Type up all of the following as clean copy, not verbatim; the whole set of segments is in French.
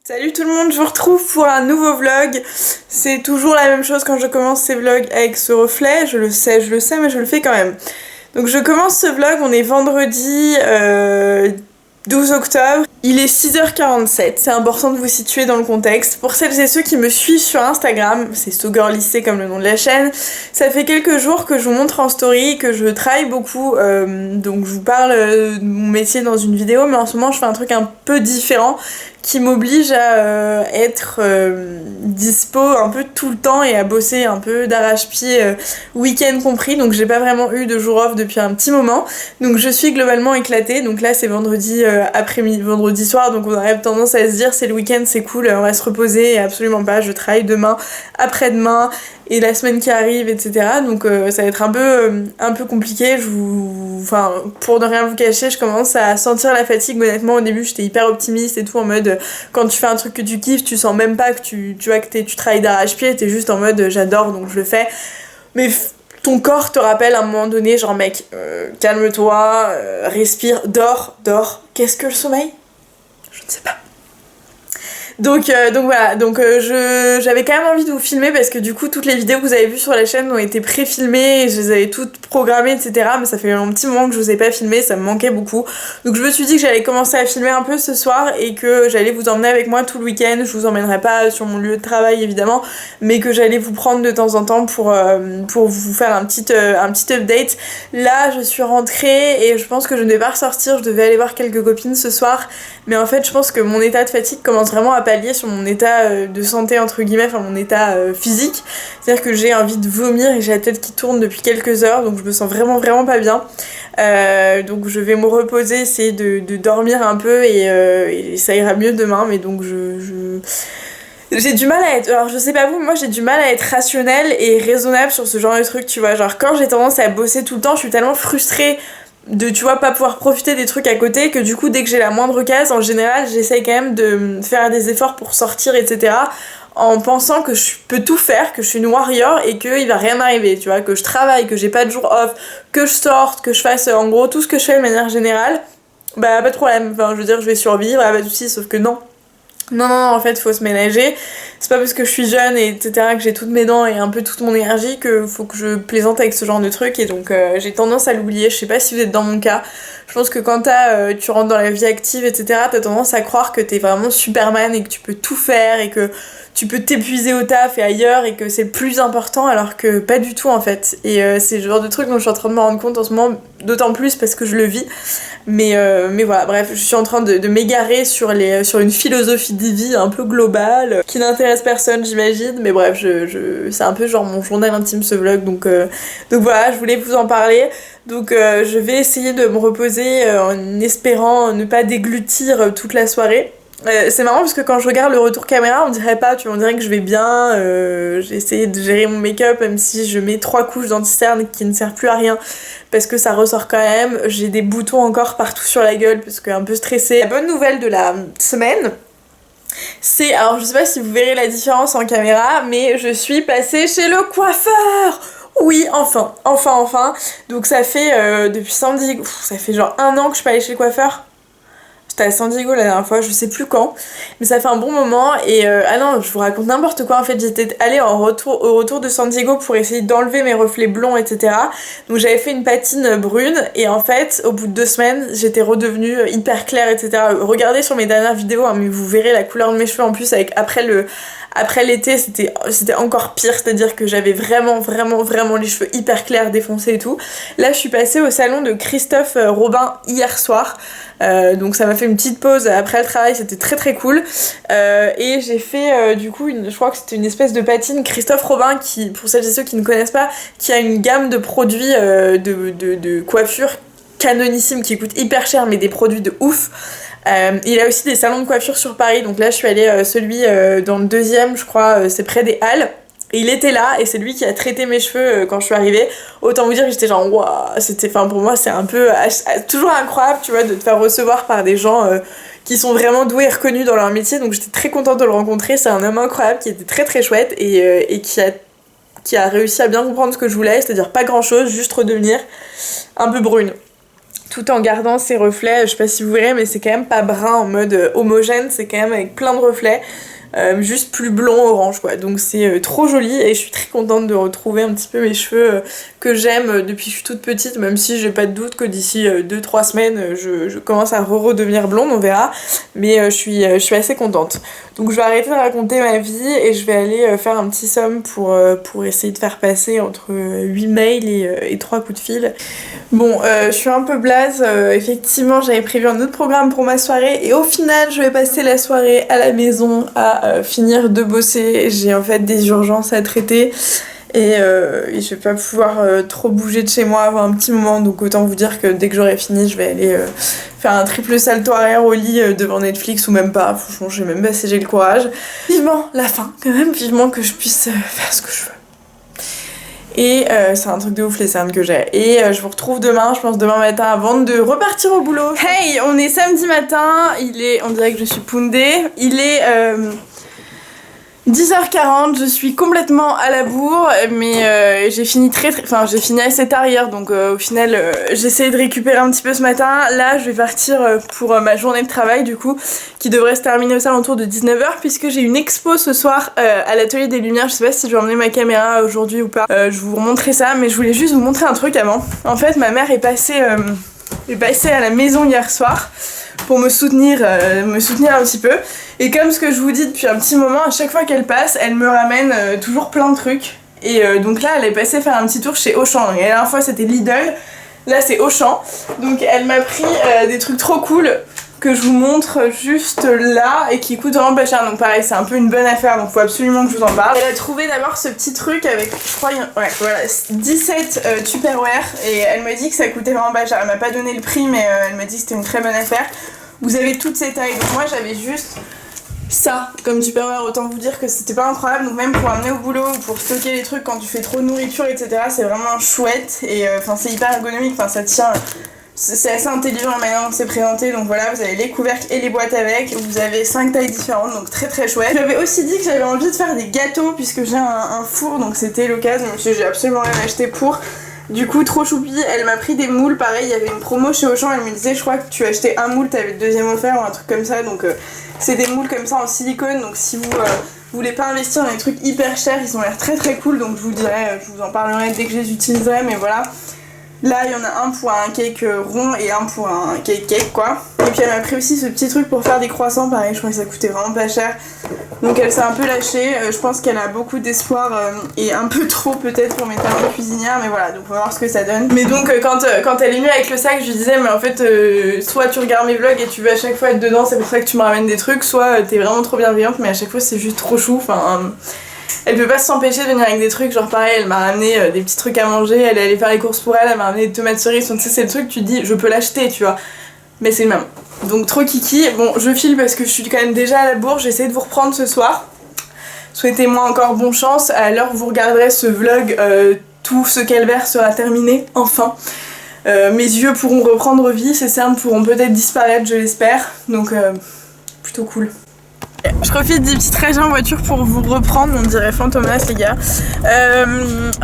Salut tout le monde, je vous retrouve pour un nouveau vlog. C'est toujours la même chose quand je commence ces vlogs avec ce reflet, je le sais, mais je le fais quand même. Donc je commence ce vlog, on est vendredi 12 octobre. Il est 6h47, c'est important de vous situer dans le contexte. Pour celles et ceux qui me suivent sur Instagram, c'est SoGirlYC comme le nom de la chaîne, ça fait quelques jours que je vous montre en story que je travaille beaucoup, donc je vous parle de mon métier dans une vidéo, mais en ce moment je fais un truc un peu différent qui m'oblige à être dispo un peu tout le temps et à bosser un peu d'arrache-pied, week-end compris, donc j'ai pas vraiment eu de jour off depuis un petit moment, donc je suis globalement éclatée. Donc là c'est vendredi après-midi, vendredi soir, donc on aurait tendance à se dire c'est le week-end, c'est cool, on va se reposer, et absolument pas, je travaille demain, après-demain et la semaine qui arrive, etc. Donc ça va être un peu compliqué. Enfin, pour ne rien vous cacher, je commence à sentir la fatigue. Honnêtement, au début, j'étais hyper optimiste et tout, en mode quand tu fais un truc que tu kiffes, tu sens même pas que tu vois que tu travailles d'arrache-pied, t'es juste en mode j'adore donc je le fais. Mais ton corps te rappelle à un moment donné, genre mec, calme-toi, respire, dors. Qu'est-ce que le sommeil ? Je ne sais pas. Donc voilà, j'avais quand même envie de vous filmer parce que du coup toutes les vidéos que vous avez vues sur la chaîne ont été pré-filmées, je les avais toutes programmées, etc. Mais ça fait un petit moment que je vous ai pas filmé, ça me manquait beaucoup. Donc je me suis dit que j'allais commencer à filmer un peu ce soir et que j'allais vous emmener avec moi tout le week-end. Je vous emmènerai pas sur mon lieu de travail évidemment, mais que j'allais vous prendre de temps en temps pour vous faire un petit update. Là je suis rentrée et je pense que je ne vais pas ressortir, je devais aller voir quelques copines ce soir. Mais en fait je pense que mon état de fatigue commence vraiment à pallier sur mon état de santé entre guillemets, enfin mon état physique. C'est-à-dire que j'ai envie de vomir et j'ai la tête qui tourne depuis quelques heures, donc je me sens vraiment pas bien. Donc je vais me reposer, essayer de dormir un peu et ça ira mieux demain. Mais donc j'ai du mal à être... Alors je sais pas vous, moi j'ai du mal à être rationnelle et raisonnable sur ce genre de truc, tu vois. Genre quand j'ai tendance à bosser tout le temps, je suis tellement frustrée de, tu vois, pas pouvoir profiter des trucs à côté, que du coup dès que j'ai la moindre case, en général j'essaye quand même de faire des efforts pour sortir, etc., en pensant que je peux tout faire, que je suis une warrior et qu'il va rien m'arriver, tu vois, que je travaille, que j'ai pas de jour off, que je sorte, que je fasse en gros tout ce que je fais de manière générale, bah pas de problème, enfin je veux dire je vais survivre, pas de soucis, sauf que non. Non, en fait, faut se ménager. C'est pas parce que je suis jeune et etc. que j'ai toutes mes dents et un peu toute mon énergie que faut que je plaisante avec ce genre de truc. Et donc, j'ai tendance à l'oublier. Je sais pas si vous êtes dans mon cas. Je pense que quand tu rentres dans la vie active, etc., t'as tendance à croire que t'es vraiment Superman et que tu peux tout faire et que tu peux t'épuiser au taf et ailleurs et que c'est le plus important, alors que pas du tout en fait. Et c'est le genre de truc dont je suis en train de me rendre compte en ce moment, d'autant plus parce que je le vis. Mais voilà, bref, je suis en train de m'égarer sur une philosophie de vie un peu globale, qui n'intéresse personne j'imagine, mais bref, c'est un peu genre mon journal intime ce vlog, donc voilà, je voulais vous en parler. Donc je vais essayer de me reposer en espérant ne pas déglutir toute la soirée. C'est marrant parce que quand je regarde le retour caméra, on dirait pas, tu vois, on dirait que je vais bien, j'ai essayé de gérer mon make-up même si je mets 3 couches d'anti-cerne qui ne servent plus à rien parce que ça ressort quand même, j'ai des boutons encore partout sur la gueule parce que un peu stressée. La bonne nouvelle de la semaine, c'est, alors je sais pas si vous verrez la différence en caméra, mais je suis passée chez le coiffeur. Oui, enfin. Donc ça fait depuis San Diego, ça fait genre 1 an que je suis pas allée chez le coiffeur. J'étais à San Diego la dernière fois, je sais plus quand, mais ça fait un bon moment et ah non, je vous raconte n'importe quoi en fait, j'étais allée au retour de San Diego pour essayer d'enlever mes reflets blonds, etc. Donc j'avais fait une patine brune et en fait, au bout de 2 semaines, j'étais redevenue hyper claire, etc. Regardez sur mes dernières vidéos, hein, mais vous verrez la couleur de mes cheveux en plus avec après l'été, c'était encore pire, c'est-à-dire que j'avais vraiment les cheveux hyper clairs, défoncés et tout. Là, je suis passée au salon de Christophe Robin hier soir. Donc ça m'a fait une petite pause après le travail, c'était très cool. Et j'ai fait du coup, je crois que c'était une espèce de patine Christophe Robin qui, pour celles et ceux qui ne connaissent pas, qui a une gamme de produits de coiffure canonissime qui coûtent hyper cher mais des produits de ouf. Il a aussi des salons de coiffure sur Paris, donc là je suis allée celui dans le 2e, je crois, c'est près des Halles. Et il était là et c'est lui qui a traité mes cheveux quand je suis arrivée. Autant vous dire que j'étais genre waouh, pour moi c'est un peu toujours incroyable, tu vois, de te faire recevoir par des gens qui sont vraiment doués et reconnus dans leur métier. Donc j'étais très contente de le rencontrer. C'est un homme incroyable qui était très chouette et qui a réussi à bien comprendre ce que je voulais, c'est-à-dire pas grand chose, juste redevenir un peu brune. tout en gardant ces reflets, je sais pas si vous verrez, mais c'est quand même pas brun en mode homogène, c'est quand même avec plein de reflets. Juste plus blond orange quoi, donc c'est trop joli et je suis très contente de retrouver un petit peu mes cheveux que j'aime depuis que je suis toute petite, même si j'ai pas de doute que d'ici 2-3 semaines je commence à redevenir blonde, on verra, mais je suis assez contente. Donc je vais arrêter de raconter ma vie et je vais aller faire un petit somme pour essayer de faire passer entre 8 mails et 3 coups de fil. Bon, je suis un peu blaze, effectivement j'avais prévu un autre programme pour ma soirée et au final je vais passer la soirée à la maison à finir de bosser. J'ai en fait des urgences à traiter et je vais pas pouvoir trop bouger de chez moi avant un petit moment, donc autant vous dire que dès que j'aurai fini je vais aller faire un triple salto arrière au lit devant Netflix ou même pas, franchement je sais même pas si j'ai le courage. Vivement la fin quand même, vivement que je puisse faire ce que je veux. Et c'est un truc de ouf les cernes que j'ai. Et je vous retrouve demain, je pense demain matin avant de repartir au boulot. Hey, on est samedi matin, on dirait que je suis poundée, il est 10h40, je suis complètement à la bourre, mais j'ai fini j'ai fini assez tard hier, donc au final j'ai essayé de récupérer un petit peu ce matin. Là je vais partir pour ma journée de travail du coup, qui devrait se terminer aux alentours de 19h, puisque j'ai une expo ce soir à l'atelier des lumières. Je sais pas si je vais emmener ma caméra aujourd'hui ou pas, je vais vous remontrer ça, mais je voulais juste vous montrer un truc avant. En fait ma mère est passée à la maison hier soir pour me soutenir un petit peu. Et comme ce que je vous dis depuis un petit moment, à chaque fois qu'elle passe, elle me ramène toujours plein de trucs. Et donc là, elle est passée faire un petit tour chez Auchan. Et la dernière fois, c'était Lidl. Là, c'est Auchan. Donc elle m'a pris des trucs trop cool que je vous montre juste là et qui coûtent vraiment pas cher. Donc pareil, c'est un peu une bonne affaire, donc faut absolument que je vous en parle. Elle a trouvé d'abord ce petit truc avec, je crois, ouais, voilà, 17 Tupperware. Et elle m'a dit que ça coûtait vraiment pas cher. Elle m'a pas donné le prix, mais elle m'a dit que c'était une très bonne affaire. Vous avez toutes ces tailles. Donc moi, j'avais juste ça comme Tupperware, autant vous dire que c'était pas incroyable, donc même pour amener au boulot ou pour stocker les trucs quand tu fais trop de nourriture etc, c'est vraiment chouette et c'est hyper ergonomique, ça tient, c'est assez intelligent la manière dont c'est présenté. Donc voilà, vous avez les couvercles et les boîtes avec, vous avez 5 tailles différentes, donc très très chouette. J'avais aussi dit que j'avais envie de faire des gâteaux puisque j'ai un four, donc c'était l'occasion, même si j'ai absolument rien acheté pour. Du coup, trop choupi, elle m'a pris des moules, pareil, il y avait une promo chez Auchan, elle me disait, je crois que tu achetais un moule, t'avais le deuxième offert ou un truc comme ça, donc c'est des moules comme ça en silicone, donc si vous voulez pas investir dans des trucs hyper chers, ils ont l'air très très cool, donc je vous dirai, je vous en parlerai dès que je les utiliserai, mais voilà. Là, il y en a un pour un cake rond et un pour un cake quoi. Et puis elle m'a pris aussi ce petit truc pour faire des croissants, pareil, je crois que ça coûtait vraiment pas cher. Donc elle s'est un peu lâchée, je pense qu'elle a beaucoup d'espoir et un peu trop peut-être pour mes talents de cuisinière, mais voilà, donc on va voir ce que ça donne. Mais donc quand elle est venue avec le sac, je lui disais, mais en fait, soit tu regardes mes vlogs et tu veux à chaque fois être dedans, c'est pour ça que tu me ramènes des trucs, soit t'es vraiment trop bienveillante, mais à chaque fois c'est juste trop chou, elle peut pas s'empêcher de venir avec des trucs, genre pareil, elle m'a ramené des petits trucs à manger, elle est allée faire les courses pour elle m'a ramené des tomates cerises, donc tu sais, c'est le truc, tu te dis, je peux l'acheter, tu vois, mais c'est le même. Donc trop kiki. Bon, je file parce que je suis quand même déjà à la bourre, j'essaie de vous reprendre ce soir. Souhaitez-moi encore bonne chance, à l'heure où vous regarderez ce vlog, tout ce calvaire sera terminé, enfin. Mes yeux pourront reprendre vie, ces cernes pourront peut-être disparaître, je l'espère, donc plutôt cool. Je profite des petits trajets en voiture pour vous reprendre, on dirait Fantomas les gars.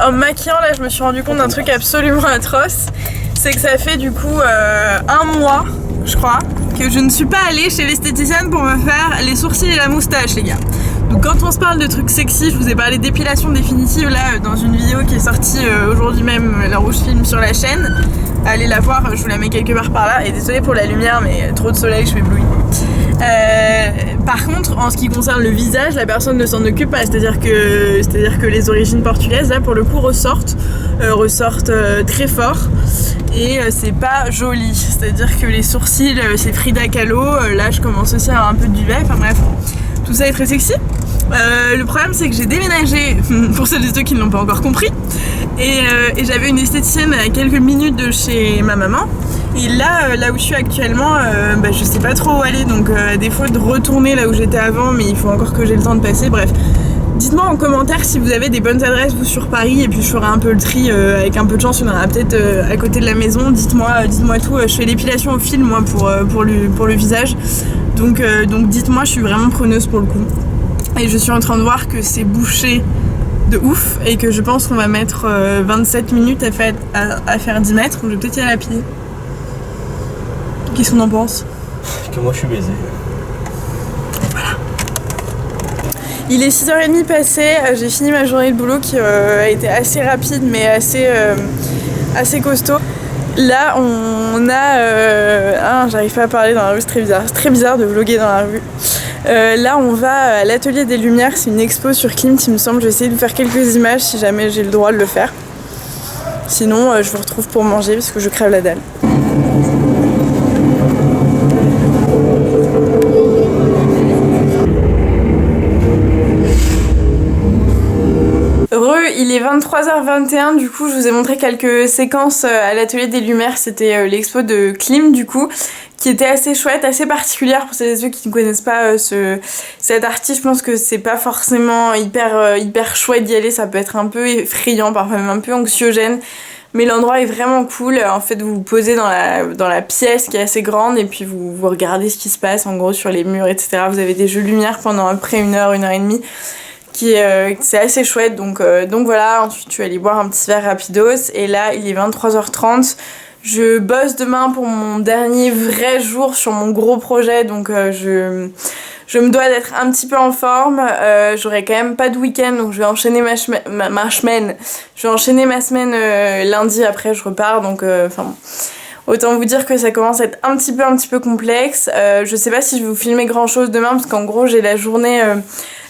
En me maquillant là, je me suis rendu compte d'un truc absolument atroce. C'est que ça fait du coup un mois, je crois, que je ne suis pas allée chez l'esthéticienne pour me faire les sourcils et la moustache les gars. Donc quand on se parle de trucs sexy, je vous ai parlé d'épilation définitive là dans une vidéo qui est sortie aujourd'hui même, là où je filme sur la chaîne. Allez la voir, je vous la mets quelque part par là. Et désolée pour la lumière, mais trop de soleil, je suis éblouie. Par contre, en ce qui concerne le visage, la personne ne s'en occupe pas. C'est-à-dire que les origines portugaises, là, pour le coup, ressortent très fort. Et c'est pas joli. C'est-à-dire que les sourcils, c'est Frida Kahlo. Là, je commence aussi à avoir un peu de duvet. Enfin bref, tout ça est très sexy. Le problème, c'est que j'ai déménagé, pour celles et ceux qui ne l'ont pas encore compris. Et j'avais une esthéticienne à quelques minutes de chez ma maman. Et là où je suis actuellement, je sais pas trop où aller, donc à défaut de retourner là où j'étais avant, mais il faut encore que j'ai le temps de passer, bref. Dites-moi en commentaire si vous avez des bonnes adresses vous sur Paris, et puis je ferai un peu le tri, avec un peu de chance, il y en aura peut-être à côté de la maison. Dites-moi tout, je fais l'épilation au fil moi pour le visage, donc dites-moi, je suis vraiment preneuse pour le coup. Et je suis en train de voir que c'est bouché de ouf et que je pense qu'on va mettre 27 minutes à faire 10 mètres, donc je vais peut-être y aller à pied. Qu'est-ce qu'on en pense? Que moi je suis baisé. Il est 6h30 passé, j'ai fini ma journée de boulot qui a été assez rapide mais assez costaud. Là on a... j'arrive pas à parler dans la rue, c'est très bizarre. C'est très bizarre de vlogger dans la rue. Là on va à l'Atelier des Lumières, c'est une expo sur Klimt il me semble. Je vais essayer de vous faire quelques images si jamais j'ai le droit de le faire. Sinon je vous retrouve pour manger parce que je crève la dalle. Il est 23h21, du coup je vous ai montré quelques séquences à l'Atelier des Lumières, c'était l'expo de Klimt du coup, qui était assez chouette, assez particulière pour celles et ceux qui ne connaissent pas cet artiste. Je pense que c'est pas forcément hyper chouette d'y aller, ça peut être un peu effrayant, parfois même un peu anxiogène. Mais l'endroit est vraiment cool, en fait vous vous posez dans la pièce qui est assez grande et puis vous regardez ce qui se passe en gros sur les murs etc. Vous avez des jeux de lumière pendant à peu près 1 heure et demie. C'est assez chouette donc voilà. Ensuite je vais aller boire un petit verre rapidos et là il est 23h30. Je bosse demain pour mon dernier vrai jour sur mon gros projet donc je me dois d'être un petit peu en forme. J'aurai quand même pas de week-end donc je vais enchaîner ma semaine. Je vais enchaîner ma semaine lundi, après je repars donc enfin autant vous dire que ça commence à être un petit peu complexe. Je sais pas si je vais vous filmer grand chose demain parce qu'en gros j'ai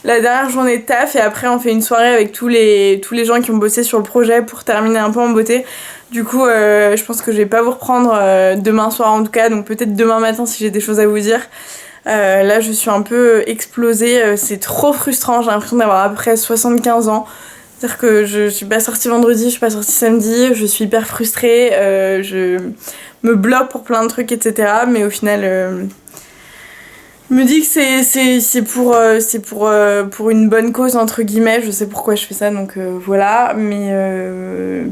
la dernière journée de taf et après on fait une soirée avec tous les gens qui ont bossé sur le projet pour terminer un peu en beauté. Du coup je pense que je vais pas vous reprendre demain soir en tout cas, donc peut-être demain matin si j'ai des choses à vous dire. Là je suis un peu explosée, c'est trop frustrant, j'ai l'impression d'avoir à peu près 75 ans. C'est-à-dire que je suis pas sortie vendredi, je suis pas sortie samedi, je suis hyper frustrée, je me bloque pour plein de trucs etc. Mais au final je me dis que c'est pour une bonne cause entre guillemets, je sais pourquoi je fais ça donc voilà, mais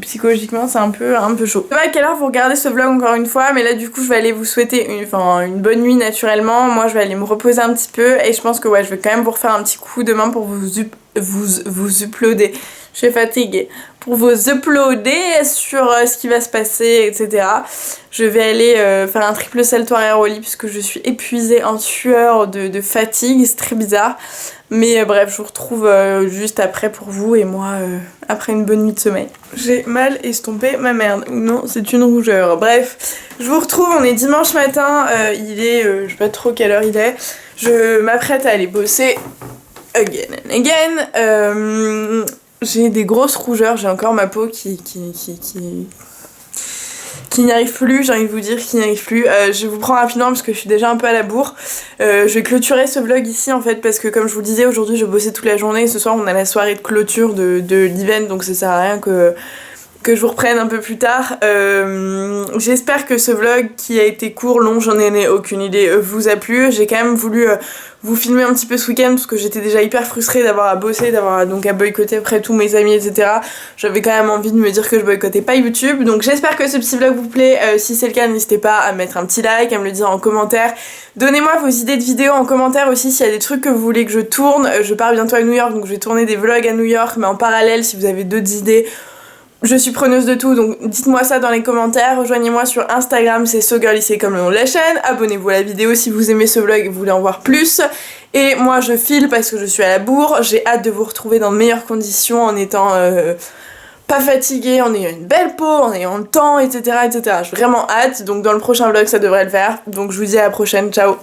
psychologiquement c'est un peu chaud. Je sais pas à quelle heure vous regardez ce vlog encore une fois, mais là du coup je vais aller vous souhaiter une bonne nuit naturellement. Moi je vais aller me reposer un petit peu et je pense que ouais je vais quand même vous refaire un petit coup demain pour vous uploader. Je suis fatiguée. Pour vous uploader sur ce qui va se passer, etc. Je vais aller faire un triple salto arrière au lit puisque je suis épuisée en sueur de fatigue, c'est très bizarre. Mais bref, je vous retrouve juste après pour vous et moi après une bonne nuit de sommeil. J'ai mal estompé ma merde. Non, c'est une rougeur. Bref, je vous retrouve, on est dimanche matin, il est, je sais pas trop quelle heure il est. Je m'apprête à aller bosser again and again. J'ai des grosses rougeurs, j'ai encore ma peau qui n'y arrive plus, j'ai envie de vous dire qui n'y arrive plus. Je vous prends rapidement parce que je suis déjà un peu à la bourre. Je vais clôturer ce vlog ici en fait parce que comme je vous le disais aujourd'hui je bossais toute la journée et ce soir on a la soirée de clôture de l'event donc ça sert à rien que je vous reprenne un peu plus tard. J'espère que ce vlog qui a été court, long, j'en ai aucune idée, vous a plu. J'ai quand même voulu vous filmer un petit peu ce week-end parce que j'étais déjà hyper frustrée d'avoir à bosser, d'avoir donc à boycotter après tous mes amis etc. J'avais quand même envie de me dire que je boycottais pas YouTube, donc j'espère que ce petit vlog vous plaît. Si c'est le cas n'hésitez pas à mettre un petit like, à me le dire en commentaire. Donnez-moi vos idées de vidéos en commentaire aussi s'il y a des trucs que vous voulez que je tourne. Je pars bientôt à New York donc je vais tourner des vlogs à New York, mais en parallèle si vous avez d'autres idées je suis preneuse de tout, donc dites-moi ça dans les commentaires. Rejoignez-moi sur Instagram, c'est SoGirlIC comme le nom de la chaîne. Abonnez-vous à la vidéo si vous aimez ce vlog et vous voulez en voir plus. Et moi je file parce que je suis à la bourre. J'ai hâte de vous retrouver dans de meilleures conditions en étant pas fatiguée, en ayant une belle peau, en ayant le temps, etc. J'ai vraiment hâte, donc dans le prochain vlog ça devrait le faire. Donc je vous dis à la prochaine, ciao.